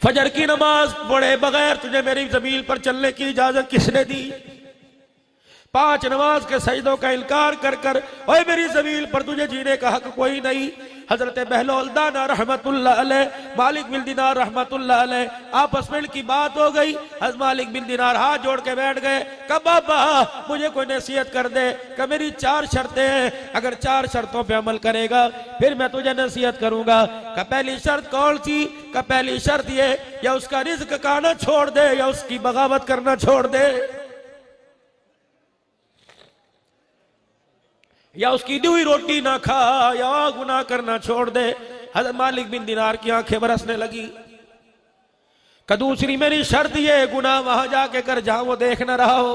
फजर की नमाज पढ़े बगैर तुझे मेरी जमीन पर चलने की इजाजत किसने दी? 5 नमाज के सजदों का इनकार कर कर ओए मेरी जमीन पर तुझे जीने का हक कोई नहीं। हजरत बहलोल दाना रहमतुल्लाह अलैह, मालिक बिन दिनार रहमतुल्लाह अलैह, आपस में इनकी बात हो गई। हज मालिक बिन दिनार हाथ जोड़ के बैठ गए। कहा बाबा मुझे कोई नसीहत कर दे। कहा मेरी 4 शर्तें हैं, अगर 4 शर्तों पे अमल करेगा फिर मैं तुझे नसीहत करूंगा। कहा पहली शर्त कौन सी? कहा पहली शर्त ये, या उसका रिज्क खाना छोड़ दे या उसकी बगावत करना छोड़ दे, या उसकी दी हुई रोटी ना खा या गुनाह करना छोड़ दे। हज़रत मालिक बिन दिनार की आंखें बरसने लगी। का दूसरी मेरी शर्त ये, गुनाह वहां जाके कर जहां वो देख न रहा हो।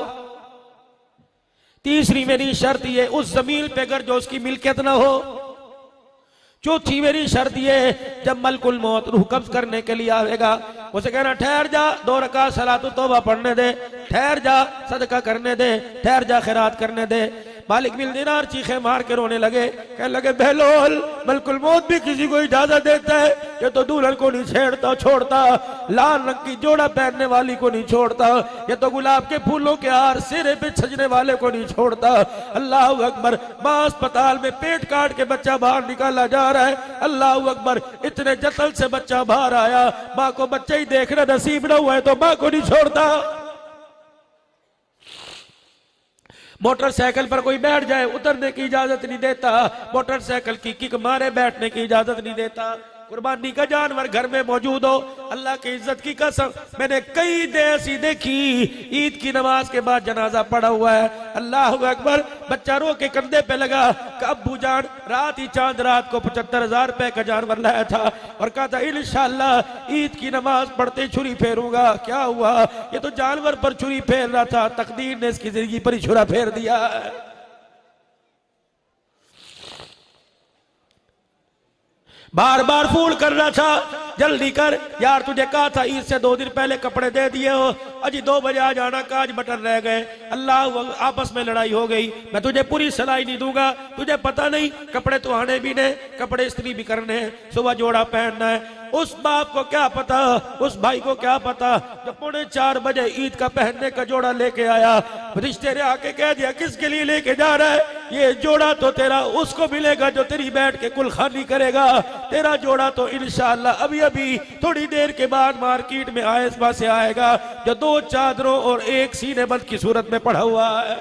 तीसरी मेरी शर्त ये, उस जमीन पे कर जो उसकी मिल्कियत ना हो। चौथी मेरी शर्त ये, जब मलकुल मौत रूह कब्ज करने के लिए आएगा उसे कहना ठहर जा, 2 रकात सलातु तौबा पढ़ने दे, ठहर जा सदका करने दे, ठहर जा खैरात करने दे। मालिक बिन दिनार चीखे मार के रोने लगे। कहने लगे बहलोल मलकुल मौत भी किसी को इजाजत देता है, ये तो दुल्हन को नहीं छेड़ता छोड़ता, लाल रंग की जोड़ा पहनने वाली को नहीं छोड़ता, ये तो गुलाब के फूलों के हार सिरे पे सजने वाले को नहीं छोड़ता। अल्लाह अकबर, मां अस्पताल में पेट काट के बच्चा बाहर निकाला जा रहा है। अल्लाह अकबर, इतने जतन से बच्चा बाहर आया, माँ को बच्चा ही देखना नसीब न हुआ है तो माँ को नहीं छोड़ता। मोटरसाइकिल पर कोई बैठ जाए उतरने की इजाजत नहीं देता, मोटरसाइकिल की किक मारे बैठने की इजाजत नहीं देता। कुर्बानी का जानवर घर में मौजूद हो, अल्लाह की इज्जत की कसम मैंने कई देर ऐसी देखी, ईद की नमाज के बाद जनाजा पड़ा हुआ है। अल्लाह अकबर, बच्चा रो के कंधे पे लगा। अब्बू जान रात ही चांद रात को 75,000 रुपए का जानवर लाया था और कहा था इंशाअल्लाह ईद की नमाज पढ़ते छुरी फेरूंगा। क्या हुआ? ये तो जानवर पर छुरी फेर रहा था, तकदीर ने इसकी जिंदगी पर ही छुरा फेर दिया। बार बार फोन कर रहा था, जल्दी कर यार, तुझे कहा था ईद से 2 दिन पहले कपड़े दे दिए हो, अजी 2 बजे आ जाना, काज बटन रह गए। अल्लाह, आपस में लड़ाई हो गई, मैं तुझे पूरी सलाई नहीं दूंगा, तुझे पता नहीं कपड़े तो आने भी ने, कपड़े इस्त्री भी करने हैं, सुबह जोड़ा पहनना है। उस बाप को क्या पता, उस भाई को क्या पता, जब 3:45 बजे ईद का पहनने का जोड़ा लेके आया, रिश्ते ने आके कह दिया किसके लिए लेके जा रहा है? ये जोड़ा तो तेरा उसको मिलेगा जो तेरी बैठ के कुलखानी करेगा, तेरा जोड़ा तो इंशाअल्लाह अभी अभी थोड़ी देर के बाद मार्केट में आयसबा से आएगा, जो 2 चादरों और 1 सीने बंद की सूरत में पड़ा हुआ है।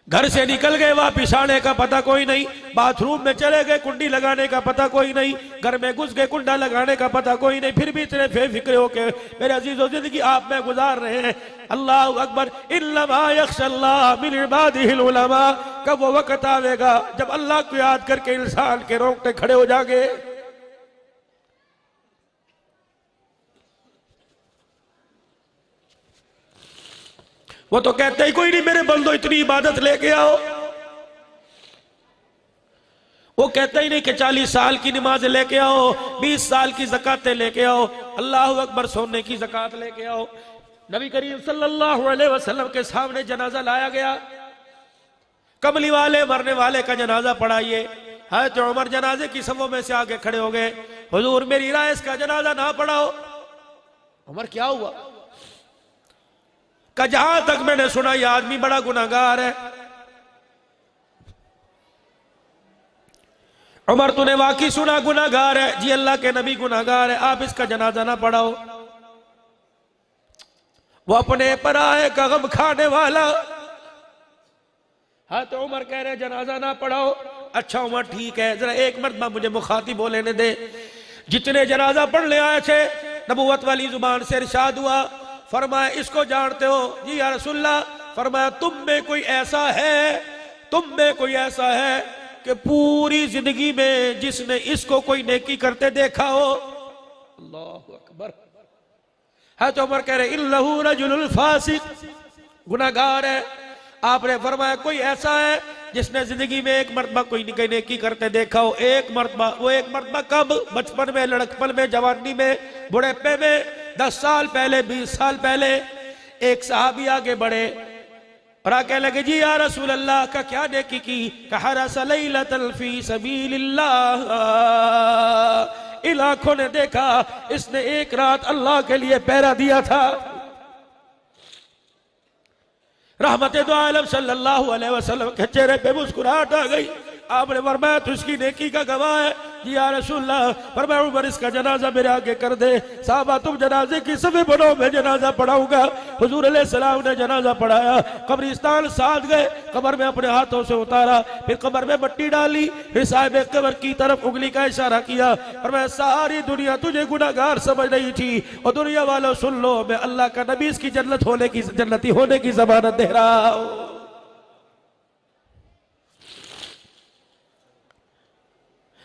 घर से निकल गए, वापिस आने का पता कोई नहीं, बाथरूम में चले गए, कुंडी लगाने का पता कोई नहीं, घर में घुस गए, कुंडा लगाने का पता कोई नहीं, फिर भी इतने बेफिक्र होके मेरे अजीजों जिंदगी आप में गुजार रहे हैं। अल्लाह अकबर, इन्नमा यख्शल्लाह मिन इबादिहिल उलमा, कब वो वक्त आवेगा जब अल्लाह को याद करके इंसान के रोंगटे खड़े हो जाएंगे। वो तो कहते ही कोई नहीं मेरे बंदो इतनी इबादत लेके आओ, वो कहते ही नहीं कि 40 साल की नमाज लेके आओ, 20 साल की ज़कातें लेके आओ, अल्लाह अकबर सोने की ज़कात लेके आओ। नबी करीम सल्लल्लाहु अलैहि वसल्लम के सामने जनाजा लाया गया, कमली वाले मरने वाले का जनाजा पढ़ाइए। हज़रत उमर जनाजे की सफों में से आगे खड़े हो गए, हुजूर मेरी राय इसका जनाजा ना पढ़ाओ। उमर क्या हुआ? का जहां तक मैंने सुना यह आदमी बड़ा गुनाहगार है। उमर तूने वाकई सुना गुनाहगार है? जी अल्लाह के नबी गुनाहगार है, आप इसका जनाजा ना पढ़ाओ। वो अपने पराये का गम खाने वाला। हाँ तो उमर कह रहे जनाजा ना पढ़ाओ। अच्छा उमर ठीक है, जरा एक मरतबा मुझे मुखातिब हो लेने दे। जितने जनाजा पढ़ने आए थे नबूवत वाली जुबान से इरशाद हुआ, फरमाया इसको जानते हो? जी या रसूलल्लाह। फरमाया तुम में कोई ऐसा है, तुम में कोई ऐसा है कि पूरी जिंदगी में जिसने इसको कोई नेकी करते देखा हो? अल्लाह अकबर। है तो उमर कह रहे इन्नहु रजुलुल फासिक, गुनाहगार है। आपने फरमाया कोई ऐसा है जिसने जिंदगी में एक मरतबा कोई नेकी करते देखा हो? एक मरतबा। वो एक मरतबा कब? बचपन में, लड़कपन में, जवानी में, बुढ़ापे में, 10 साल पहले, 20 साल पहले। एक सहाबी आगे बढ़े, और आके लगे जी या रसूल अल्लाह का क्या नेकी की? कहा रसलैलतल फी सबीलिल्लाह, इन आंखों ने देखा इसने एक रात अल्लाह के लिए पहरा दिया था। रहमत दो आलम सल्लल्लाहु अलैहि वसल्लम के चेहरे पे मुस्कुराहट आ गई। आपने फरमाया तो इसकी नेकी का गवाह है जी या रसूलल्लाह। फरमाया उमर इसका जनाजा मेरे आगे कर दे। साहबा तुम जनाजे की सफे बनो, मैं जनाजा पढ़ाऊंगा। हुजूर अलैहिस्सलाम ने जनाजा पढ़ाया, कब्रिस्तान साथ गए, कब्र में अपने हाथों से उतारा, फिर कब्र में मट्टी डाली, फिर साहिब कब्र की तरफ उंगली का इशारा किया। फरमाया सारी दुनिया तुझे गुनाहगार समझ रही थी और दुनिया वालों सुन लो, मैं अल्लाह का नबी इसकी जन्नती होने की जमानत दे रहा हूं।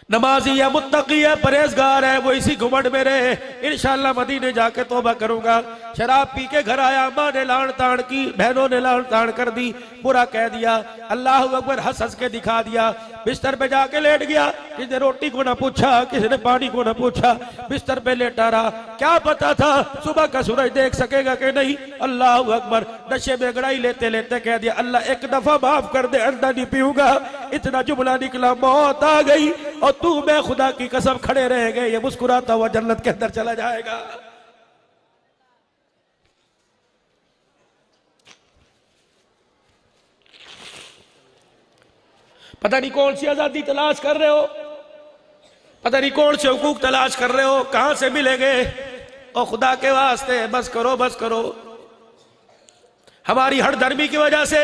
नमाजी है, मुत्तकी है, परहेजगार है, वो इसी घुमंड में रहे। इंशाअल्लाह मदीने जाके तौबा करूंगा। शराब पी के घर आया, माँ ने लान तान की, बहनों ने लान तान कर दी, बुरा कह दिया, अल्लाह अकबर हंस हंस के दिखा दिया। बिस्तर पे जाके लेट गया, किसी ने रोटी को ना पूछा, किसी ने पानी को ना पूछा, बिस्तर पे लेटा रहा। क्या पता था सुबह का सूरज देख सकेगा कि नहीं। अल्लाह अकबर, नशे में गड़ाई लेते लेते कह दिया अल्लाह एक दफा माफ कर दे, अंडा नहीं पीऊंगा। इतना जुमला निकला, मौत आ गई और तू मैं खुदा की कसम खड़े रह गए। ये मुस्कुराता हुआ जन्नत के अंदर चला जाएगा। पता नहीं कौन सी आजादी तलाश कर रहे हो, पता नहीं कौन से हुकूक तलाश कर रहे हो, कहां से मिलेंगे। और खुदा के वास्ते बस करो, बस करो। हमारी हठधर्मी की वजह से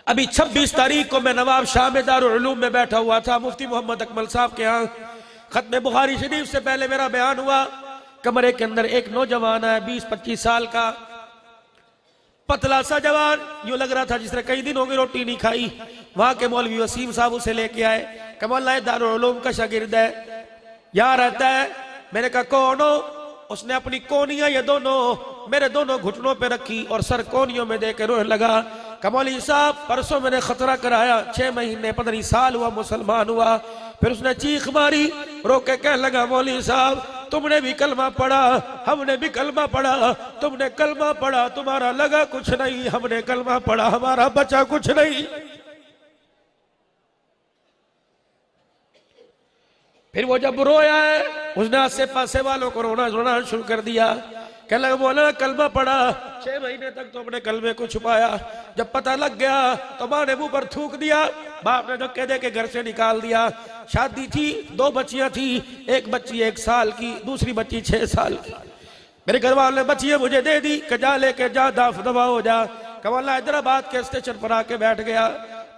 अभी 26 तारीख को मैं नवाब शाह में दारुल उलूम में बैठा हुआ था, मुफ्ती मोहम्मद अकमल साहब के यहाँ खत्म बुखारी शरीफ से पहले मेरा बयान हुआ। कमरे के अंदर एक नौजवान है, 20-25 साल का, पतला सा जवान, यूं लग रहा था जिसने कई दिन हो गए रोटी नहीं खाई। वहां के मौलवी वसीम साहब उसे लेके आए, कमल दारुल उलूम का शागिर्द है, यहाँ रहता है। मैंने कहा कौन हो? उसने अपनी कोनियां ये दोनों मेरे दोनों घुटनों पे रखी और सर कोनियों में देकर रोने लगा। कमौली साहब परसों मैंने खतरा कराया, 6 महीने 15 साल हुआ मुसलमान हुआ। फिर उसने चीख मारी, रो के कहने लगा मौली साहब तुमने भी कलमा पढ़ा, हमने भी कलमा पढ़ा, तुमने कलमा पढ़ा तुम्हारा लगा कुछ नहीं, हमने कलमा पढ़ा हमारा बचा कुछ नहीं। फिर वो जब रोया है, उसने आसे पासे वालों को रोना शुरू कर दिया। कहने लगा मौलाना कलमा पढ़ा, 6 महीने तक तो अपने कलमे को छुपाया, जब पता लग गया तो माँ ने मुंह पर थूक दिया, बाप ने धक्के दे के घर से निकाल दिया। शादी थी, 2 बच्चियां थी, एक बच्ची 1 साल की, दूसरी बच्ची 6 साल की। मेरे घर वाले ने बच्चियां मुझे दे दी, जा लेके जा, दाफ दबा हो जा। कमला हैदराबाद के स्टेशन पर आके बैठ गया।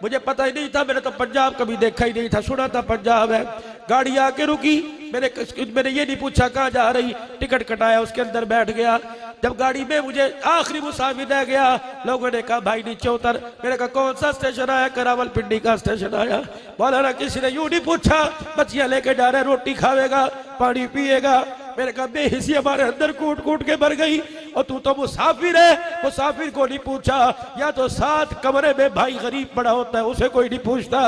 मुझे पता ही नहीं था, मैंने तो पंजाब कभी देखा ही नहीं था, सुना था पंजाब है। गाड़ी आके रुकी, मैंने ये नहीं पूछा कहाँ जा रही, टिकट कटाया, उसके अंदर बैठ गया। जब गाड़ी में मुझे आखिरी मुसाफिर रह गया, लोगों ने कहा भाई नीचे उतर। मैंने कहा कौन सा स्टेशन आया? करावलपिंडी का स्टेशन आया। बोला ना किसी ने यूं नहीं पूछा, बच्चियां लेके जा रहे, रोटी खाएगा, पानी पिएगा। मैंने कहा बेहिसी हमारे अंदर कूट कूट के भर गई। और तू तो मुसाफिर है, मुसाफिर को नहीं पूछा। या तो साथ कमरे में भाई गरीब पड़ा होता है, उसे कोई नहीं पूछता।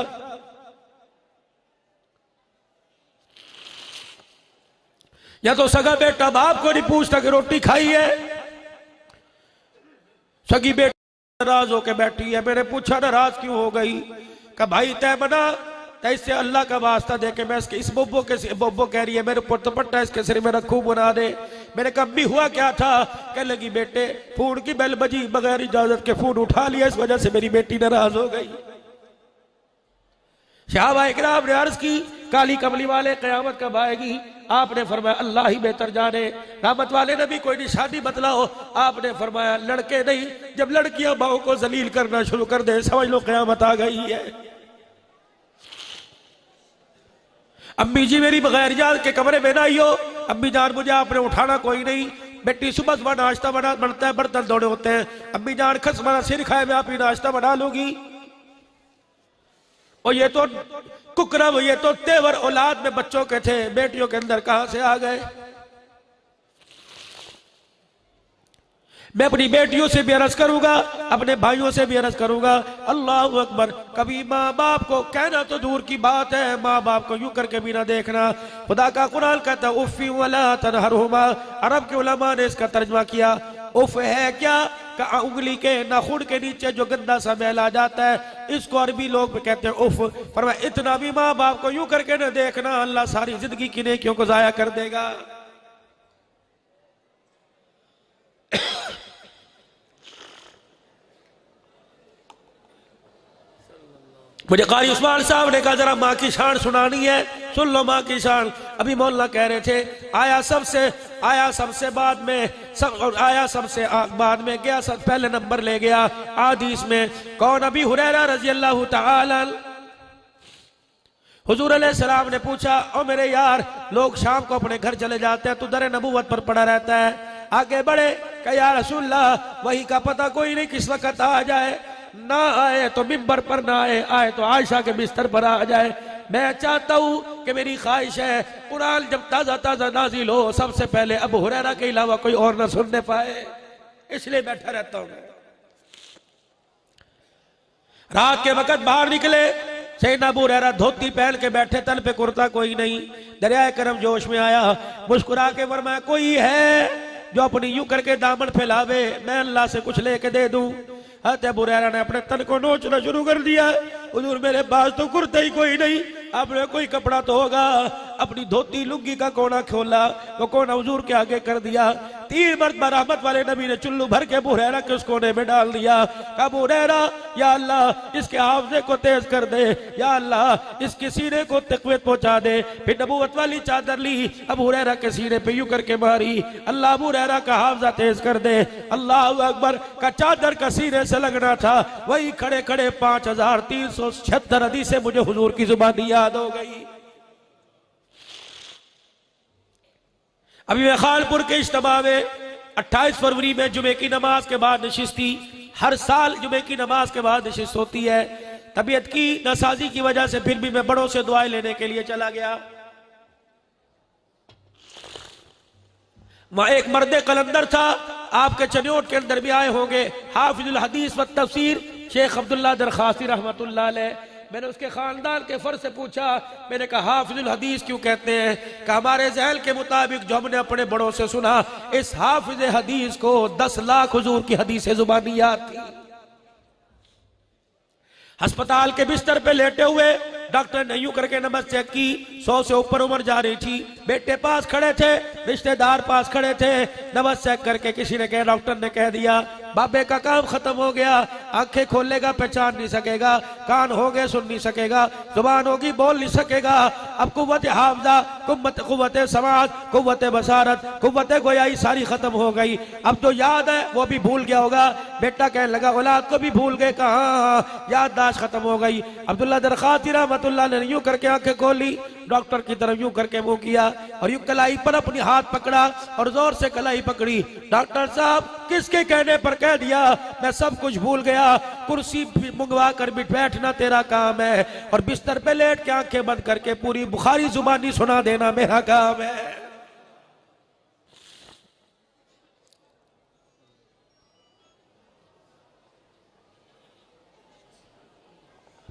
या तो सगा बेटा बाप को नहीं पूछता कि रोटी खाई है। सगी बेटा नाराज होके बैठी है। मैंने पूछा नाराज क्यों हो गई? कहा भाई तय बना, तैसे अल्लाह का वास्ता दे के मैं इस बोबो कह रही है मेरे ऊपर दुपट्टा इसके सिर में रखूं, बना दे। मैंने कहा भी हुआ क्या था? कह लगी बेटे फोन की बेल बजी, बगैर इजाजत के फोन उठा लिया, इस वजह से मेरी बेटी नाराज हो गई। साहबा इकराम ने अर्ज की काली कमली वाले कयामत कब आएगी? आपने फरमाया अल्लाह ही बेहतर जाने। रहमत वाले ने भी कोई निशानी बतलाओ। आपने फरमाया लड़के नहीं, जब लड़कियां माओ को जलील करना शुरू कर दे समझ लो कयामत आ गई है। अम्मी जी मेरी बगैर इजाजत के कमरे में ना आई हो। अम्मी जान मुझे आपने उठाना कोई नहीं। बेटी सुबह सुबह नाश्ता बनता है, बर्तन दौड़े होते हैं। अम्मी जान खसमाना सिर खाए मैं आप ही नाश्ता बना लूंगी। और ये तो कुकरम, ये तो तेवर औलाद में बच्चों के थे, बेटियों के अंदर कहां से आ गए? मैं अपनी बेटियों से भी अर्ज करूंगा, अपने भाइयों से भी अर्ज करूंगा, अल्लाह अकबर। कभी माँ बाप को कहना तो दूर की बात है, माँ बाप को यूं करके भी ना देखना। खुदा का कुरान कहता उफ़्फ़ी वला तनहरहुमा। अरब के उलमा ने इसका तर्जमा किया उफ है क्या का उंगली के नाखून के नीचे जो गंदा सा मैल आ जाता है, इसको अरबी लोग कहते हैं उफ। फरमाया इतना भी माँ बाप को यूं करके न देखना, अल्लाह सारी जिंदगी की नेकियों को जाया कर देगा। मुझे कारी उस्मान साहब ने कहा जरा माँ की शान सुनानी है, सुन लो माँ की शान। अभी मौलाना कह रहे थे आया सबसे बाद में गया, सब पहले नंबर ले गया हदीस में। कौन? अभी हुरैरा रजी अल्लाह तआला। हुजूर अलैहिस्सलाम ने पूछा, ओ मेरे यार, लोग शाम को अपने घर चले जाते हैं, तू दर नबूवत पर पड़ा रहता है। आगे बढ़े, कहा या रसूलल्लाह, वही का पता कोई नहीं किस वक्त आ जाए, ना आए तो मिंबर पर ना आए तो आयशा के बिस्तर पर आ जाए। मैं चाहता हूं कि मेरी ख्वाहिश है कुरान जब ताजा ताजा नाजिल हो, सबसे पहले अबू हुरैरा के अलावा कोई और ना सुनने पाए, इसलिए बैठा रहता हूं। रात के वक्त बाहर निकले, सैयदना अबू हुरैरा धोती पहन के बैठे, तन पे कुर्ता कोई नहीं। दरियाए करम जोश में आया, मुस्कुरा के फरमाया कोई है जो अपनी यूं करके दामन फैलावे, मैं अल्लाह से कुछ लेके दे दूं। अबू हुरैरा ने अपने तन को नोचना शुरू कर दिया। हुजूर मेरे पास तो कुर्ता ही कोई नहीं, आपने कोई कपड़ा तो होगा। अपनी धोती लुंगी का कोना खोला, वो कोना हुजूर के आगे कर दिया। 3 मरतबा रहमत वाले नबी ने चुल्लू भर के अबू हुरैरा के उस कोने में डाल दिया। अबू हुरैरा, या अल्लाह इसके हाफजे को तेज कर दे, या अल्लाह इसके सीने को तकवीत पहुंचा दे। फिर नबूवत वाली चादर ली, अबू हुरैरा के सीने पे यूं करके मारी, अल्लाह अबू हुरैरा का हाफजा तेज कर दे। अल्लाह अकबर का चादर का सीने से लगना था, वही खड़े खड़े 5376 हदीसें मुझे हुजूर की जुबानी याद हो गई। अभी मैं खानपुर के इज्तिमा में 28 फरवरी में जुमे की नमाज के बाद नशिस्त थी। हर साल जुमे की नमाज के बाद नशिस्त होती है। तबीयत की नासाजी की वजह से फिर भी मैं बड़ों से दुआएं लेने के लिए चला गया। वहां एक मर्द कलंदर था, आपके चन्योट के अंदर भी आए होंगे, हाफिजुल हदीस व तफसीर शेख अब्दुल्ला दरखास्ती रहमतुल्लाह अलैह। मैंने उसके खानदान के फर्ज से पूछा, मैंने कहा हाफिजुल हदीस क्यों कहते हैं? कि हमारे ज़हन के मुताबिक जो हमने अपने बड़ों से सुना, इस हाफिज हदीस को 10 लाख हुजूर की हदीसें जुबानी याद थी। अस्पताल के बिस्तर पे लेटे हुए डॉक्टर ने यूं करके नब्ज चेक की, 100 से ऊपर उम्र जा रही थी। बेटे पास खड़े थे, रिश्तेदार पास खड़े थे। नब्ज चेक करके किसी ने कहा, डॉक्टर ने कह दिया बाबे का काम खत्म हो गया। आंखें खोलेगा पहचान नहीं सकेगा, कान हो गए सुन नहीं सकेगा, जुबान होगी बोल नहीं सकेगा। अब कुव्वत हाफजा, कुव्वत समाज, कुव्वत बसारत, कुव्वत गोयाई सारी खत्म हो गई। अब जो याद है वो भी भूल गया होगा। बेटा कहने लगा औलाद को भी भूल गए, कहा याददाश्त खत्म हो गई। अब्दुल्ला दरखास्ती रहमतुल्लाह ने यूं करके आंखें खोली, डॉक्टर की तरफ यूं करके मुंह किया और यूं कलाई पर अपनी हाथ पकड़ा और जोर से कलाई पकड़ी। डॉक्टर साहब किसके कहने पर कह दिया? मैं सब कुछ भूल गया, कुर्सी मंगवा कर बैठना तेरा काम है और बिस्तर पे लेट के आंखें बंद करके पूरी बुखारी जुबानी सुना देना मेरा काम है।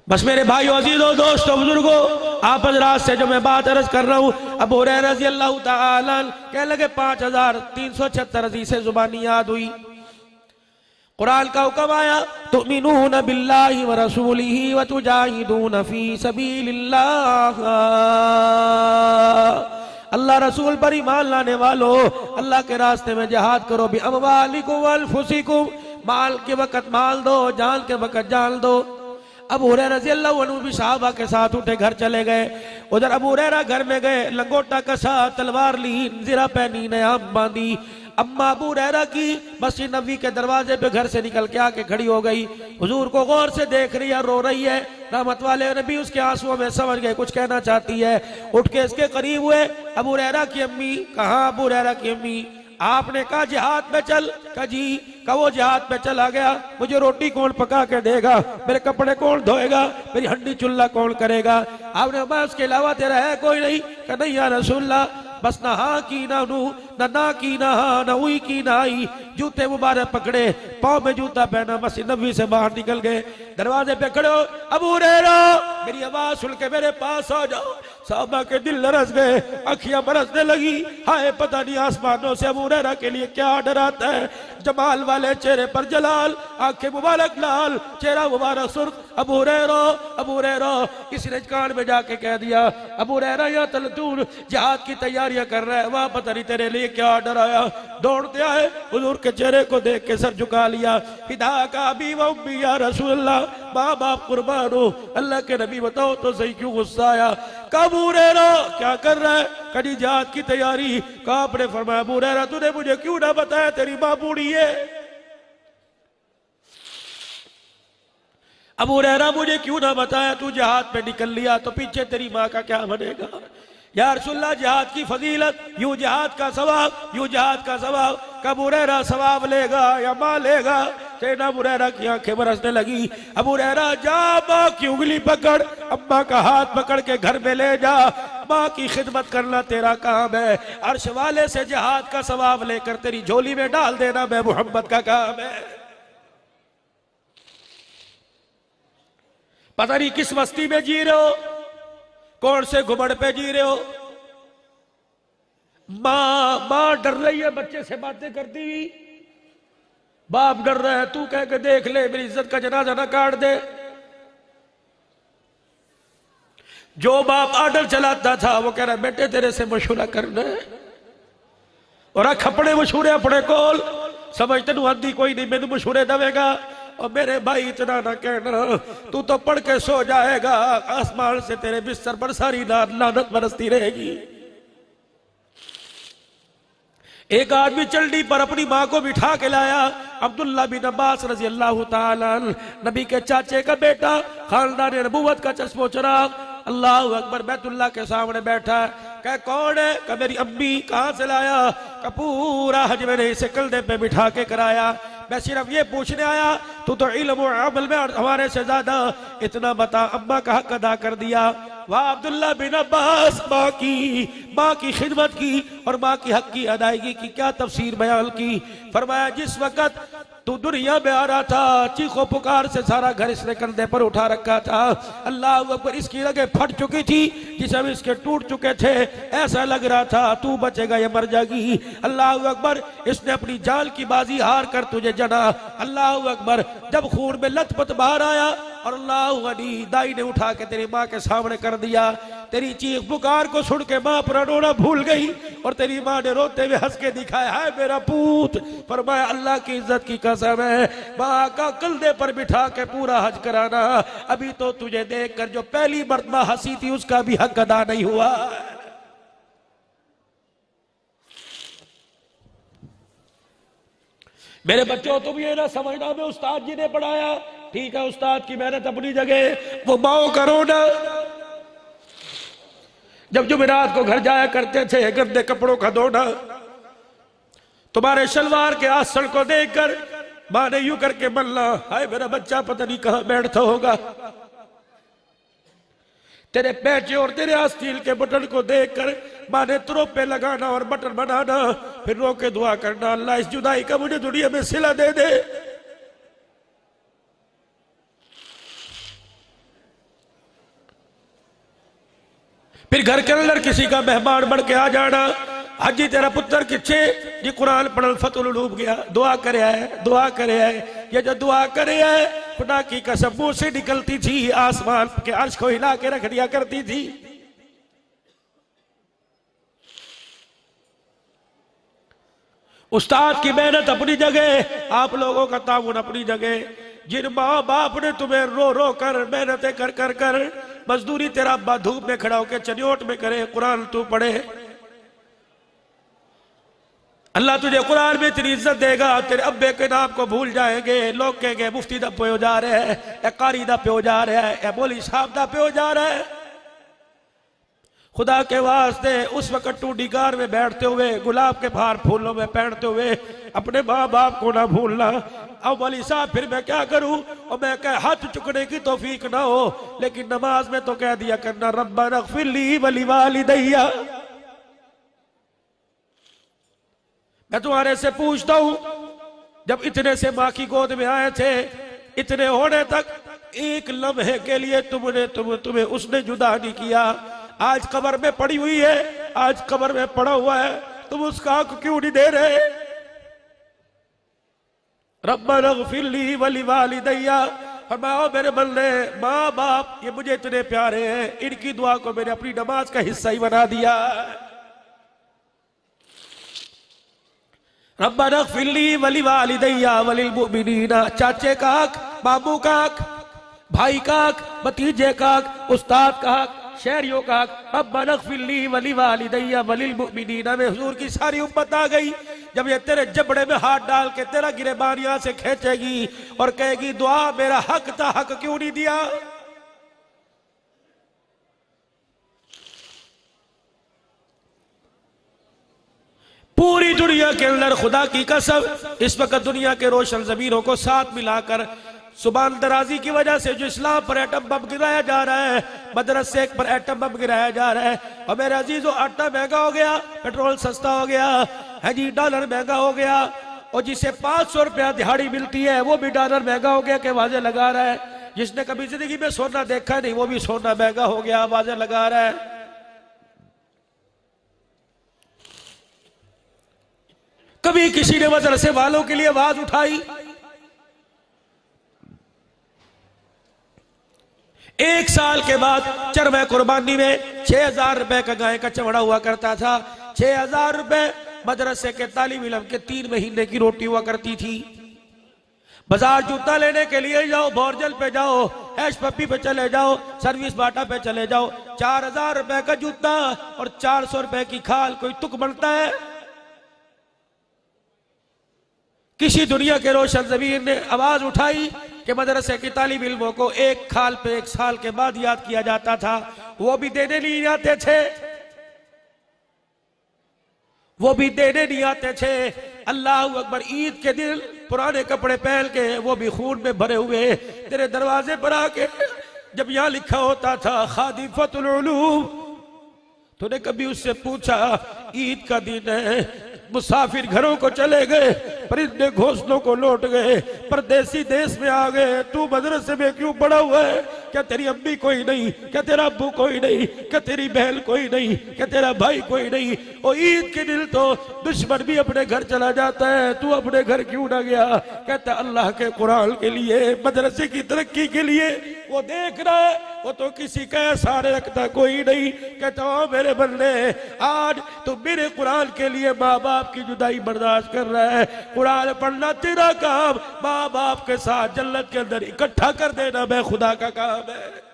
बस मेरे भाइयों, अजीजों, दोस्तों, बुजुर्गों, आप हजरात से जो मैं बात अर्ज कर रहा हूँ, अबू हुरैरा रज़ी अल्लाह तआला कह लगे 5376 हदीसें जुबानी याद हुई। कुरान का हुक्म आया, तुमिनून बिल्लाहि व रसूलिही व तुजाहिदून फी सबीलिल्लाह। अल्लाह रसूल पर ईमान लाने वालों, अल्लाह के रास्ते में जिहाद करो। भी अमवालिकुम व अनफुसिकुम, माल के वक्त माल दो, जान के वक्त जान दो। अबू हुरैरा रज़ी अल्लाहु अन्हु भी सहाबा के साथ उठे, घर चले गए। उधर अबू हुरैरा घर में गए, लंगोटा कसा, तलवार ली, ज़िरा पहनी, नयाब बांधी। अम्मा अबू हुरैरा की मस्जिद नबवी के दरवाजे पे घर से निकल के आके खड़ी हो गई। हुजूर को गौर से देख रही है, रो रही है। रहमत वाले नबी उसके आंसुओं में समझ गए कुछ कहना चाहती है। उठ के इसके करीब हुए, अबू हुरैरा की अम्मी। कहाँ अबू हुरैरा की अम्मी? आपने कहा जिहाद में चल। कहा जी। कहा वो जिहाद में चला गया, मुझे रोटी कौन पका के देगा, मेरे कपड़े कौन धोएगा, मेरी हंडी चुल्ला कौन करेगा? आपने कहा उसके अलावा तेरा है कोई नहीं? कहा नहीं या रसूलल्लाह, बस ना हाँ की ना नू, ना की ना हाँ, ना हुई की ना आई, जूते मुबारक पकड़े, पाँव में जूता पहना, मस्जिद नबवी से बाहर निकल गए। दरवाजे पे खड़े हो, अबू हुरैरा मेरी आवाज सुन के मेरे पास आ जाओ। साहबा के दिल लरस गए, अखियां बरसने लगी। हाय पता नहीं आसमानों से अबू हुरैरा के लिए क्या ऑर्डर आता है। जमाल वाले चेहरे पर जलाल, आंखें मुबारक लाल, चेहरा मुबारक सुर्ख। अबू हुरैरा किसी ने कान में जाके कह दिया, अबू हुरैरा या तलतून जिहाद की तैयारियां कर रहा है, वहां पता नहीं तेरे लिए क्या ऑर्डर आया। दौड़ते आए, हुजूर के चेहरे को देख के सर झुका लिया। फिदा का अबी व उम्मी या रसूल अल्लाह, माँ बाप कुर्बान हो, अल्लाह के नबी बताओ तो सही क्यों गुस्सा आया। अबू हुरैरा क्या कर रहा है? कड़ी जिहाद की तैयारी। कहा आपने फरमाया, अबू हुरैरा तूने मुझे क्यों ना बताया, तेरी मां बूढ़ी है। अबू हुरैरा मुझे क्यों ना बताया, तू जिहाद पे निकल लिया तो पीछे तेरी माँ का क्या बनेगा। या रसूलल्लाह जिहाद की फजीलत, यूं जिहाद का सवाब, यूं जिहाद का सवाब। अबू हुरैरा सवाब लेगा या माँ लेगा? सैयदना अबू हुरैरा की आंखें बरसने लगी। अबू हुरैरा जा माँ की उंगली पकड़, अम्मा का हाथ पकड़ के घर में ले जा, माँ की खिदमत करना तेरा काम है। अर्श वाले से जिहाद का सवाब लेकर तेरी झोली में डाल देना मैं मोहम्मद का काम है। पता नहीं किस मस्ती में जी रहे हो, कौन से घुमड़ पे जी रहे हो। माँ डर रही है बच्चे से बातें करती हुई, बाप डर रहा है, तू कह के देख ले मेरी इज्जत का जनाजा ना काट दे। जो बाप आर्डर चलाता था वो कह रहा है बेटे तेरे से मशूरा करना है, और खपड़े मशूरे अपने कोल, समझ तेन आंधी कोई नहीं, मैनू मशूरे देगा। और मेरे भाई इतना ना कहना, तू तो पढ़ के सो जाएगा, आसमान से तेरे बिस्तर पर सारी लानत बरसती रहेगी। एक आदमी चलनी पर अपनी माँ को बिठा के लाया। अब्दुल्ला बिन अब्बास रजी अल्लाह ताला नबी के चाचे का बेटा, खानदान नबूवत का चश्मो चिराग, अल्लाह अकबर, बैतुल्लाह के सामने बैठा है। कह कौन है? कह मेरी अम्मी। कहां से लाया? कह पूरा हज मैंने इसे कंधे पे बिठा के कराया, मैं सिर्फ ये पूछने आया, तू तो इल्म और अमल में हमारे से ज्यादा, इतना बता, अम्मा का हक अदा कर दिया। वाह अब्दुल्ला बिन अब्बास, माँ की खिदमत की और माँ की हक की अदायगी की क्या तफसीर बयान की। फरमाया जिस वक्त तू दुनिया में आ रहा था, चीखो पुकार से सारा घर इसने कंधे पर उठा रखा था। अल्लाह अकबर, इसकी रगें फट चुकी थी, जिसम इसके टूट चुके थे, ऐसा लग रहा था तू बचेगा या मर जाएगी। अल्लाह अकबर, इसने अपनी जान की बाजी हार कर तुझे जना। अल्लाह अकबर, जब खून में लथपथ बाहर आया और अल्लाह अली दाई ने उठा के तेरी माँ के सामने कर दिया। तेरी चीख पुकार को सुन के माँ पर रोना भूल गई और तेरी माँ ने रोते हुए हंस के दिखाया, है मेरा पूत। फरमाया अल्लाह की इज्जत की कसम है, माँ का कंधे पर बिठा के पूरा हज कराना। अभी तो तुझे देखकर जो पहली मर्तबा हंसी थी उसका भी हक अदा नहीं हुआ। मेरे बच्चों, तुम ये ना समझना मैं उस्ताद जी ने पढ़ाया, ठीक है उस्ताद की मेहनत अपनी जगह, वो माओ करो ना। जब जुमेरात को घर जाया करते थे, गंदे कपड़ों का धोना, तुम्हारे शलवार के आसन को देखकर मां ने यूं करके मलना, हाय मेरा बच्चा पता नहीं कहां बैठता होगा। तेरे पैचे और तेरे आस्तीन के बटन को देखकर मां ने तुरोपे लगाना और बटन बनाना, फिर रो के दुआ करना, अल्लाह इस जुदाई का मुझे दुनिया में सिला दे दे। फिर घर के अंदर किसी का मेहमान बढ़ के आ जाना, हाजी तेरा पुत्र किच्छे जी कुरान पढ़ल फतुल डूब गया, दुआ करे है, दुआ करे है। ये जो दुआ करे है खुदा की कसम मुंह से निकलती थी, आसमान के अर्श को हिला के रख दिया करती थी। उस्ताद की मेहनत अपनी जगह, आप लोगों का ताउन अपनी जगह। जिन माँ बाप ने तुम्हें रो रो कर मेहनतें कर कर कर मजदूरी तेरा अब्बा धूप में खड़ा होकर चनियोट में करे, कुरान तू पढ़े, अल्लाह तुझे कुरान में इतनी इज्जत देगा, तेरे अब्बे के नाम को भूल जाएंगे। लोग कहेंगे मुफ्ती दा प्यो जा रहे हैं, कारी दा प्यो जा रहा है, मौलवी साहब दा प्यो जा रहा है। खुदा के वास्ते उस वक्त टूडी गार में बैठते हुए, गुलाब के फार फूलों में पहनते हुए अपने माँ बाप को ना भूलना। अब मौलवी साहब फिर मैं क्या करूं, और मैं कह हाथ चुकने की तौफीक ना हो, लेकिन नमाज में तो कह दिया करना रब्बना इग़फिरली व लिवालिदैया। मैं तुम्हारे से पूछता हूं जब इतने से माँ की गोद में आए थे, इतने होने तक एक लम्हे के लिए तुम्हें उसने जुदा नहीं किया। आज कब्र में पड़ी हुई है, आज कब्र में पड़ा हुआ है, तुम उसका हक क्यों नहीं दे रहे? रब्बना इग़फिर ली व लिवालिदैया, फरमाओ मेरे बंदे, माँ बाप ये मुझे इतने प्यारे हैं, इनकी दुआ को मैंने अपनी नमाज का हिस्सा ही बना दिया। रब्बना इग़फिर ली व लिवालिदैया व लिलमुमिनीना, चाचे का हक, मामू का हक, भाई का हक, भतीजे का हक, उस्ताद का हक, शहरियों का हक। रब्बना इग़फिर ली व लिवालिदैया व लिलमुमिनीना में हुजूर की सारी उम्मत आ गई। जब ये तेरे जबड़े में हाथ डाल के तेरा गिरेबान यहां से खींचेगी और कहेगी दुआ मेरा हक था, हक क्यों नहीं दिया? पूरी दुनिया के अंदर खुदा की कसम, इस वक्त दुनिया के रोशन जमीरों को साथ मिलाकर सुबान दराजी की वजह से जो इस्लाम पर एटम बम गिराया जा रहा है, मदरसे पर एटम बम गिराया जा रहा है। और मेरे अजीजों, आटा महंगा हो गया, पेट्रोल सस्ता हो गया है जी, डॉलर महंगा हो गया, और जिसे 500 रुपया दिहाड़ी मिलती है वो भी डॉलर महंगा हो गया के आवाजें लगा रहा है। जिसने कभी जिंदगी में सोना देखा नहीं वो भी सोना महंगा हो गया, आवाजें लगा रहा है। कभी किसी ने मदरसे वालों के लिए आवाज उठाई? एक साल के बाद चरवा कुर्बानी में 6000 रुपए का गाय का चमड़ा हुआ करता था। 6000 रुपए मदरसे के तालिब इल्म के 3 महीने की रोटी हुआ करती थी। बाजार जूता लेने के लिए जाओ, बोरजल पे जाओ, ऐश पप्पी पे चले जाओ, सर्विस बाटा पे चले जाओ, 4000 रुपए का जूता और 400 रुपए की खाल, कोई तुक बनता है? किसी दुनिया के रोशन ज़मीर ने आवाज उठाई कि मदरसे की तालिब इल्मों को एक खाल पे 1 साल के बाद याद किया जाता था, वो भी देने नहीं आते थे, वो भी देने नहीं आते थे। अल्लाह अकबर, ईद के दिन पुराने कपड़े पहन के, वो भी खून में भरे हुए, तेरे दरवाजे पर आके जब यहां लिखा होता था खादिफतुल उलूम, तूने कभी उससे पूछा ईद का दिन है, मुसाफिर घरों को चले गए, परिंदे घोंसलों को लौट गए, परदेसी देश में आ गए, तू मदरसे में क्यों पड़ा हुआ है? क्या तेरी अम्मी कोई नहीं? क्या तेरा अब्बू कोई नहीं? क्या तेरी बहन कोई नहीं? क्या तेरा भाई कोई नहीं? और ईद के दिन तो दुश्मन भी अपने घर चला जाता है, तू अपने घर क्यों ना गया? कहता अल्लाह के कुरान के लिए, मदरसे की तरक्की के लिए वो देख रहा है, वो तो किसी का सारे रखता कोई नहीं। कहता हो मेरे बंदे, आज तू मेरे कुरान के लिए माँ बाप की जुदाई बर्दाश्त कर रहा है, कुरान पढ़ना तेरा काम, माँ बाप के साथ जन्नत के अंदर इकट्ठा कर देना मैं खुदा का काम है।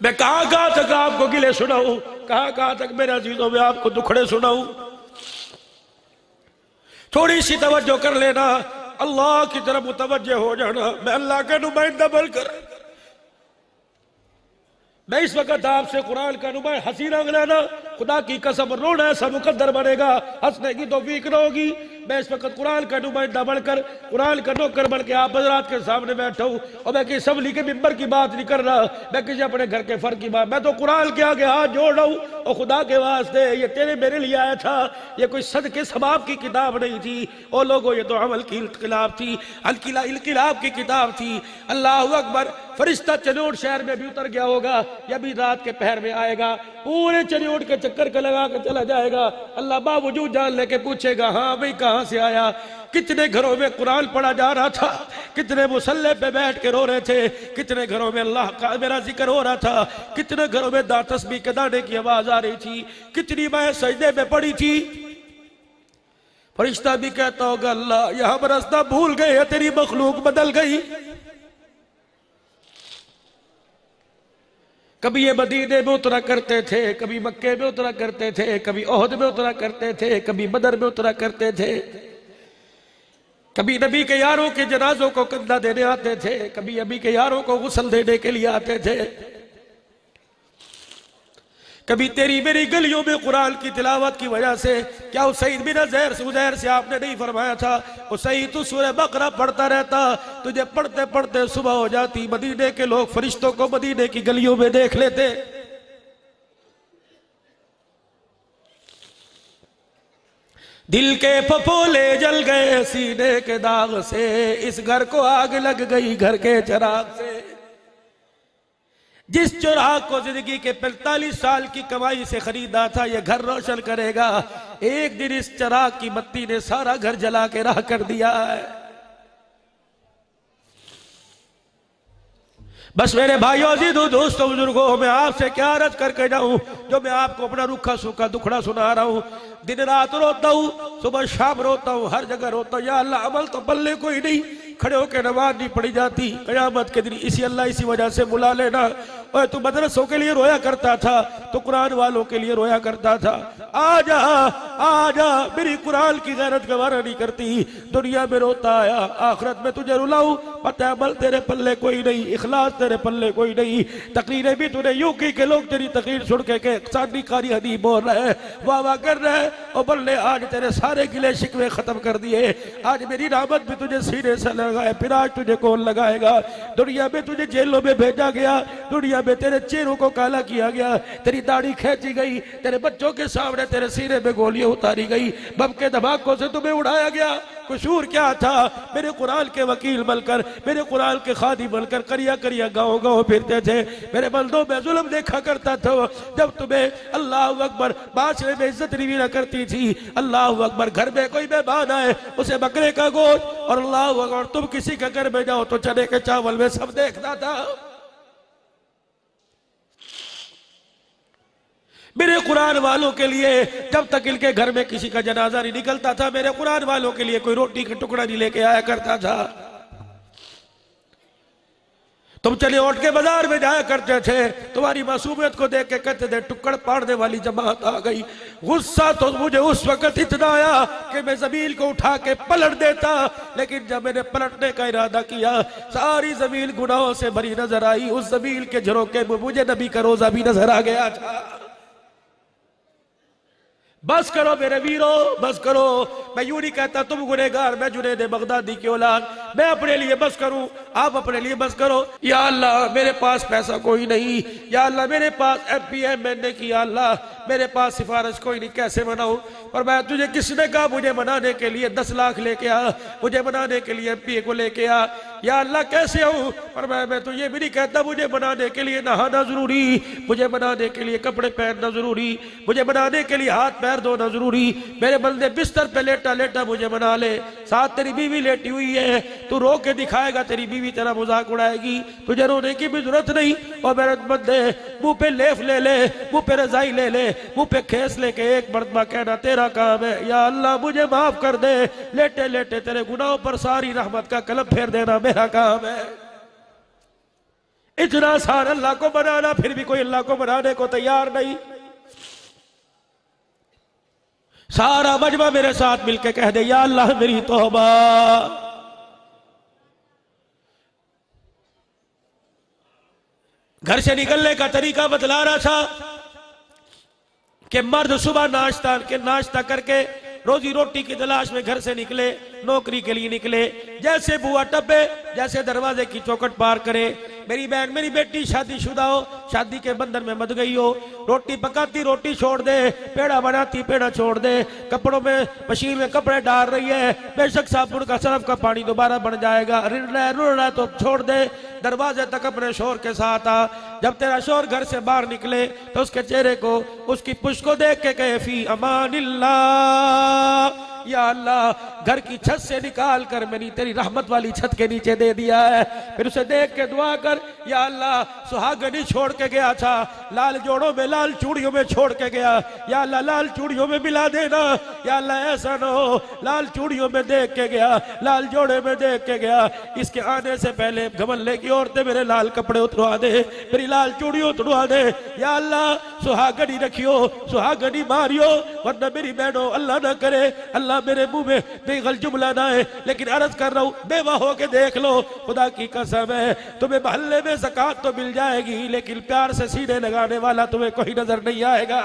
मैं कहां तक आपको गिले सुनाऊं, कहां तक मेरे अजीजों में आपको दुखड़े सुनाऊं। थोड़ी सी तवज्जो कर लेना, अल्लाह की तरफ मुतवज्जह हो जाना। मैं अल्लाह का नुमाइंदा बनकर, मैं इस वक्त आपसे कुरान का नुमाइंदा, हंसी रंग लेना, खुदा की कसम रोना ऐसा मुकद्दर बनेगा, हंसने की तौफीक न होगी। मैं इस वक्त कुरान का नुमाइंदा बनकर, कुरान का नौकर बन के आप हज़रात के सामने बैठा हूं, और मैं किसी असम्बली के मिंबर की बात नहीं कर रहा, मैं किसी अपने घर के फर्क की बात, मैं तो कुरान के आगे हाथ जोड़ रहा हूं। और खुदा के वास्ते ये तेरे मेरे लिए आया था, ये कोई सदके सवाब की किताब नहीं थी। और लोगों, ये तो अमल की इनकलाब थी, इनकलाब की किताब थी। अल्लाह अकबर, फरिश्ता चनोट शहर में भी उतर गया होगा, या भी रात के पहर में आएगा, पूरे चनोट के चक्कर का लगा के चला जाएगा। अल्लाह बावजूद जान लेके पूछेगा हाँ भाई कहां से आया? कितने घरों में कुरान पढ़ा जा रहा था, कितने मुसल्ले पे बैठ के रो रहे थे, कितने घरों में अल्लाह का मेरा जिक्र हो रहा था, कितने घरों में तस्बीह के दाने की आवाज आ रही थी, कितनी मैं सजदे में पड़ी थी। फरिश्ता भी कहता होगा अल्लाह यहां पर रास्ता भूल गए, तेरी मखलूक बदल गई। कभी ये मदीने में उतरा करते थे, कभी मक्के में उतरा करते थे, कभी ओहद में उतरा करते थे, कभी बदर में उतरा करते थे, कभी नबी के यारों के जनाजों को कंधा देने आते थे, कभी नबी के यारों को गुस्ल देने के लिए आते थे, कभी तेरी मेरी गलियों में कुरान की तिलावत की वजह से, क्या उसैद बिन उज़ैर से आपने नहीं फरमाया था, उसैद तू सूरह बकरा पढ़ता रहता, तुझे पढ़ते पढ़ते सुबह हो जाती, मदीने के लोग फरिश्तों को मदीने की गलियों में देख लेते। दिल के फफोले जल गए सीने के दाग से, इस घर को आग लग गई घर के चराग से। जिस चराग को जिंदगी के 45 साल की कमाई से खरीदा था, ये घर रोशन करेगा, एक दिन इस चराग की बत्ती ने सारा घर जला के राह कर दिया है। बस मेरे भाइयों अजीजों दोस्तों बुजुर्गों, मैं आपसे क्या अर्ज करके जाऊं, जो मैं आपको अपना रुखा सूखा दुखड़ा सुना रहा हूं। दिन रात रोता हूं, सुबह शाम रोता हूं, हर जगह रोता हूं, या अल्लाह अमल तो पल्ले कोई नहीं, खड़े होकर नमाज नहीं पड़ी जाती। कयामत के दिन इसी अल्लाह इसी वजह से बुला लेना। और तू मदरसों के लिए रोया करता था, तो कुरान वालों के लिए रोया करता था। आजा आजा, मेरी कुरान की गैरत गवारा नहीं करती, दुनिया में रोता आया, आखिरत में तुझे रुलाऊं। पता है अमल तेरे पल्ले कोई नहीं, इखलास तेरे पल्ले कोई नहीं। तकरीरें भी तूने यूं की के लोग तेरी तकरीर सुन के सादी कारी हदी बोल रहे हैं, वाह वाह कर रहे हैं, और बल्ले आज तेरे सारे गिले शिकवे खत्म कर दिए। आज मेरी रहमत भी तुझे सीने से लगाए, फिर आज तुझे कौन लगाएगा। दुनिया में तुझे जेलों में भेजा गया, दुनिया में तेरे चेहरों को काला किया गया, तेरी दाढ़ी खींची गई, तेरे बच्चों के सामने तेरे सीने में गोलियां उतारी गई, बम के धमाकों से तुम्हें उड़ाया गया। कसूर क्या था? मेरे कुरान के वकील बनकर, मेरे कुरान के खादी बनकर करिया करिया गाँव गाँव फिरते थे। मेरे बंदों में जुल्म देखा करता था, जब तुम्हें अल्लाह अकबर बादशाह में इज्जत नहीं ना करती थी। अल्लाह अकबर, घर में कोई मेहमान आए उसे बकरे का गोश्त, और अल्लाह अकबर तुम किसी के घर में जाओ तो चने के चावल में सब देखता था। मेरे कुरान वालों के लिए जब तक इनके घर में किसी का जनाजा नहीं निकलता था, मेरे कुरान वालों के लिए कोई रोटी का टुकड़ा नहीं लेके आया करता था। तुम चले उठ के बाजार में जाया करते थे, तुम्हारी मासूमियत को देख के कहते थे टुकड़ पाड़ने वाली जमात आ गई। गुस्सा तो मुझे उस वक्त इतना आया कि मैं जमीन को उठा के पलट देता, लेकिन जब मैंने पलटने का इरादा किया, सारी जमीन गुनाहों से भरी नजर आई। उस जमीन के झरोके में मुझे नबी का रोजा भी नजर आ गया था। बस करो मेरे वीरो, बस करो। मैं यूं नहीं कहता तुम गुनहगार, मैं जुनैद बगदादी की औलाद, मैं अपने लिए बस करूं, आप अपने लिए बस करो। या अल्लाह मेरे पास पैसा कोई नहीं, या अल्लाह मेरे पास एमपीएम मैंने की, या अल्लाह मेरे पास सिफारिश कोई नहीं, कैसे मनाऊं? पर मैं तुझे किसने कहा मुझे मनाने के लिए 10 लाख लेके आ, मुझे मनाने के लिए एमपीए को लेके आ? या अल्लाह कैसे आऊं? पर मैं तो ये भी नहीं कहता मुझे बनाने के लिए नहाना जरूरी, मुझे बनाने के लिए कपड़े पहनना जरूरी, मुझे बनाने के लिए हाथ पैर धोना जरूरी। मेरे बंदे बिस्तर पे लेटा लेटा मुझे बना ले, साथ तेरी बीवी लेटी हुई है, तू रो के दिखाएगा, तेरी बीवी तेरा मजाक उड़ाएगी, तुझे रोने की भी जरूरत नहीं। और मेरे बंदे मुंह पे लेफ ले ले, मुंह पे रजाई ले ले, मुंह पे खेस लेके एक मर्तबा कहना तेरा काम है, या अल्लाह मुझे माफ कर दे। लेटे लेटे तेरे गुनाहों पर सारी रहमत का कलम फेर देना मेरा काम है। इतना आसान अल्लाह को बनाना, फिर भी कोई अल्लाह को बनाने को तैयार नहीं। सारा मजमा मेरे साथ मिलके कह दे, या अल्लाह मेरी तौबा। घर से निकलने का तरीका बतला रहा था कि मर्द सुबह नाश्ता करके रोजी रोटी की तलाश में घर से निकले, नौकरी के लिए निकले। जैसे बुआ टप्पे, जैसे दरवाजे की चौखट पार करे, मेरी बहन मेरी बेटी शादीशुदा हो, शादी के बंधन में मत गई हो, रोटी पकाती रोटी छोड़ दे, पेड़ा बनाती पेड़ा छोड़ दे, कपड़ों में मशीन में कपड़े डाल रही है, बेशक साबुन का सरफ का पानी दोबारा बन जाएगा, रुड़ना तो छोड़ दे, दरवाजे तक अपने शोर के साथ आ। जब तेरा शोर घर से बाहर निकले तो उसके चेहरे को, उसकी पुष्ट को देख के कहे फी अमानिल्लाह, या अल्लाह घर की छत से निकाल कर मेरी तेरी रहमत वाली छत के नीचे दे दिया है। फिर उसे देख के दुआ कर, या अल्लाह सुहागनी छोड़ के गया था, लाल जोड़ों में लाल चूड़ियों में छोड़ के गया, या अल्लाह लाल चूड़ियों में मिला देना। या अल्लाह ऐसा न हो लाल चूड़ियों में देख के गया, लाल जोड़े में देख के गया, इसके आने से पहले घमंडे की औरतें मेरे लाल कपड़े उतरवा दे, मेरी लाल चूड़ियों उतरवा दे। या अल्लाह सुहागनी रखियो, सुहागनी मारियो, वरना मेरी बहनों अल्लाह ना करे, अल्लाह मेरे मुंह में बेगल जुमला ना है, लेकिन अर्ज कर रहा हूं बेवा हो के देख लो, खुदा की कसम है तुम्हें मोहल्ले में ज़कात तो मिल जाएगी, लेकिन प्यार से सीने लगाने वाला तुम्हें कोई नजर नहीं आएगा।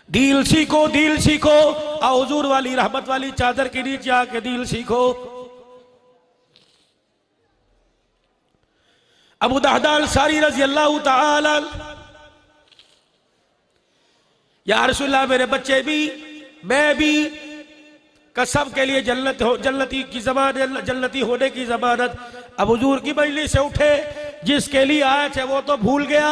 दील सीखो, दील सीखो, आओ हुजूर वाली रहमत वाली चादर के नीचे आके दील सीखो। अबू दहदा अंसारी रज़ी अल्लाह तआला, या रसूलल्लाह मेरे बच्चे भी मैं भी कसम के लिए जन्नती की जमानत, जन्नती होने की जमानत। अब हुजूर की मजलिस से उठे, जिसके लिए आए थे वो तो भूल गया,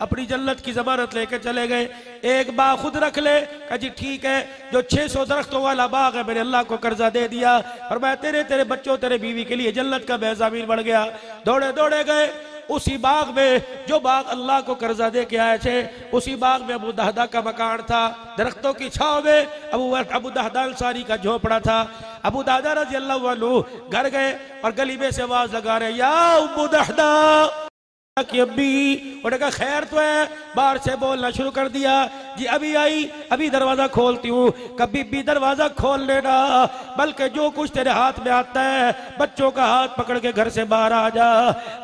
अपनी जन्नत की जमानत लेकर चले गए। एक बाग खुद रख ले, कहा जी ठीक है, जो 600 दरख्तों वाला बाग है मैंने अल्लाह को कर्जा दे दिया, और मैं तेरे बच्चों तेरे बीवी के लिए जन्नत का बेज़मीन बढ़ गया। दौड़े दौड़े गए उसी बाग में जो बाग अल्लाह को कर्जा दे के आए थे, उसी बाग में अबू दहदा का मकान था, दरख्तों की छांव में अबू दहदा अंसारी का झोपड़ा था। अबू दहदा रज़ी अल्लाह अन्हु घर गए और गली में से आवाज लगा रहे, या अबू दहदा की अम्मी। उन्होंने कहा खैर तो है, बाहर से बोलना शुरू कर दिया, जी अभी आई, अभी दरवाजा खोलती हूँ। कभी भी दरवाजा खोल लेना, बल्कि जो कुछ तेरे हाथ में आता है बच्चों का हाथ पकड़ के घर से बाहर आ जा।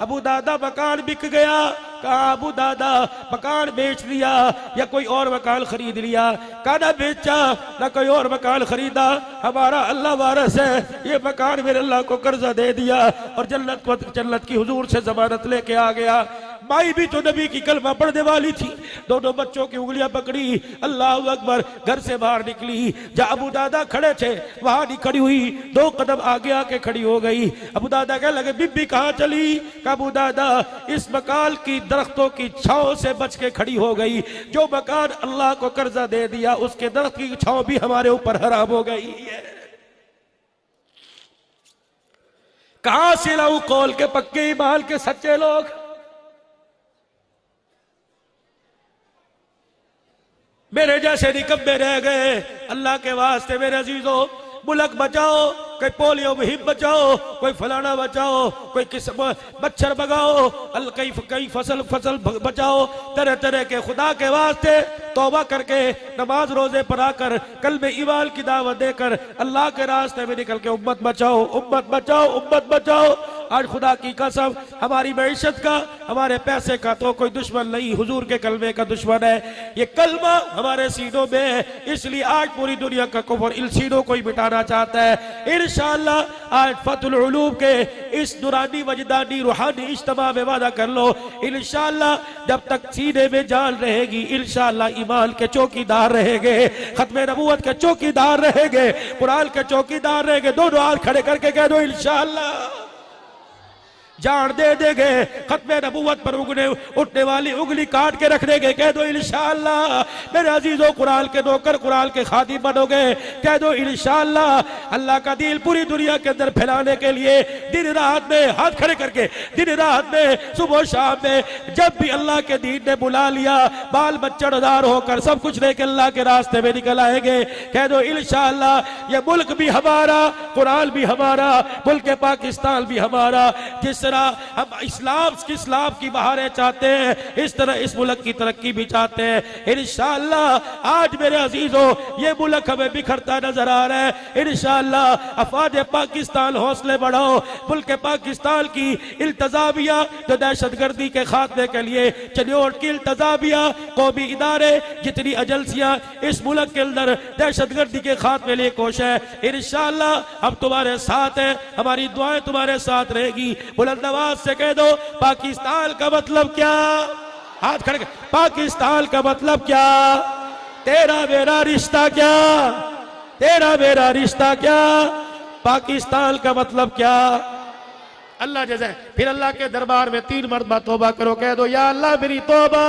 अबू दादा मकान बिक गया, कहा अबू दादा मकान बेच दिया या कोई और मकान खरीद लिया? कहा ना बेचा ना कोई और मकान खरीदा, हमारा अल्लाह वारस है, ये मकान मेरे अल्लाह को कर्जा दे दिया और जन्नत की हुजूर से जमानत लेके आ गया। माई भी तो नबी की कलमा पढ़ने वाली थी, दोनों बच्चों की उंगलियां पकड़ी, अल्लाह अकबर, घर से बाहर निकली। जहां अबू दादा खड़े थे वहां नहीं खड़ी हुई, 2 कदम आगे आके खड़ी हो गई। अबू दादा कहने लगे बीबी कहां चली? अबू दादा इस मकान की दरख्तों की छांव से बच के खड़ी हो गई, जो मकान अल्लाह को कर्जा दे दिया उसके दरख्त की छांव भी हमारे ऊपर हराम हो गई है। कहां से लाऊं कौल के पक्के ईमान के सच्चे लोग? मेरे जैसे निकम्मे रह गए। अल्लाह के वास्ते मेरे अजीजों, मुल्क बचाओ, कोई पोलियो मुहिम बचाओ, कोई फलाना बचाओ, कोई किस मच्छर भगाओ, कई फसल बचाओ, तरह तरह के खुदा के वास्ते तौबा करके नमाज रोजे पर आकर कल में ईमान की दावत देकर अल्लाह के रास्ते में निकल के उम्मत बचाओ, उम्मत बचाओ, उम्मत बचाओ। आज खुदा की कसम हमारी मैशत का, हमारे पैसे का तो कोई दुश्मन नहीं, हुजूर के कलमे का दुश्मन है। ये कलमा हमारे सीनों में है, इसलिए आज पूरी दुनिया का कुफ्र इन सीनों को ही मिटाना चाहता है। इंशाअल्लाह आज फतहुल उलूम के इस नुरानी वजदानी रूहानी इज्तिमा में वादा कर लो, इंशाअल्लाह जब तक सीने में जान रहेगी इंशाअल्लाह ईमान के चौकीदार रहेंगे, खत्मे नबूवत के चौकीदार रहेंगे, कुरान के चौकीदार रहेंगे। दोनों हाथ खड़े करके कह दो इंशाअल्लाह जान दे देंगे, खत्मे नबूवत पर उठने वाली उंगली काट के रख देंगे। कह दो इंशाअल्लाह मेरे अजीजों, कुरान के नौकर, कुरान के खादिम बनोगे। कह दो इंशाअल्लाह अल्लाह का दीन पूरी दुनिया के अंदर फैलाने के लिए दिन रात में हाथ खड़े करके, दिन रात में, सुबह शाम में, जब भी अल्लाह के दीन ने बुला लिया, बाल बच्चेदार होकर सब कुछ लेकर अल्लाह के रास्ते में निकल आएंगे। कह दो इंशाअल्लाह ये मुल्क भी हमारा, कुरान भी हमारा, मुल्क पाकिस्तान भी हमारा। जिस तरह हम इस्लाम की बहारें चाहते हैं, इस तरह इस मुल्क की तरक्की भी चाहते हैं। इंशाअल्लाह आज मेरे अजीजों ये मुल्क हमें बिखरता नजर आ रहा है। इंशाअल्लाह अफवाज पाकिस्तान हौसले बढ़ाओ, मुल्क पाकिस्तान की इल्तजामिया जो दहशतगर्दी के खात्मे के लिए चनियोट की इल्तजामिया, कौमी इदारे, जितनी एजेंसियां इस मुल्क के अंदर दहशतगर्दी के खात्मे लिए कोशिश है, इंशाअल्लाह हम तुम्हारे साथ हैं, हमारी दुआएं तुम्हारे साथ रहेगी। बुलंद आवाज से कह दो पाकिस्तान का मतलब क्या? हाथ खड़े, पाकिस्तान का मतलब क्या? तेरा मेरा रिश्ता क्या? तेरा मेरा रिश्ता क्या? पाकिस्तान का मतलब क्या? अल्लाह जैसे फिर अल्लाह के दरबार में 3 मरतबा तौबा करो। कह दो या अल्लाह मेरी तौबा,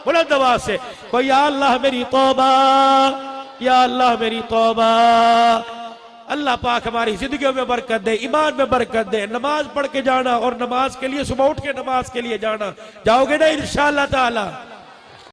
बुलंद आवाज से कोई या अल्लाह मेरी तौबा, या अल्लाह मेरी तौबा। अल्लाह पाक हमारी जिंदगियों में बरकत दे, ईमान में बरकत दे। नमाज पढ़ के जाना और नमाज के लिए सुबह उठ के नमाज के लिए जाना, जाओगे ना इंशाअल्लाह ताला?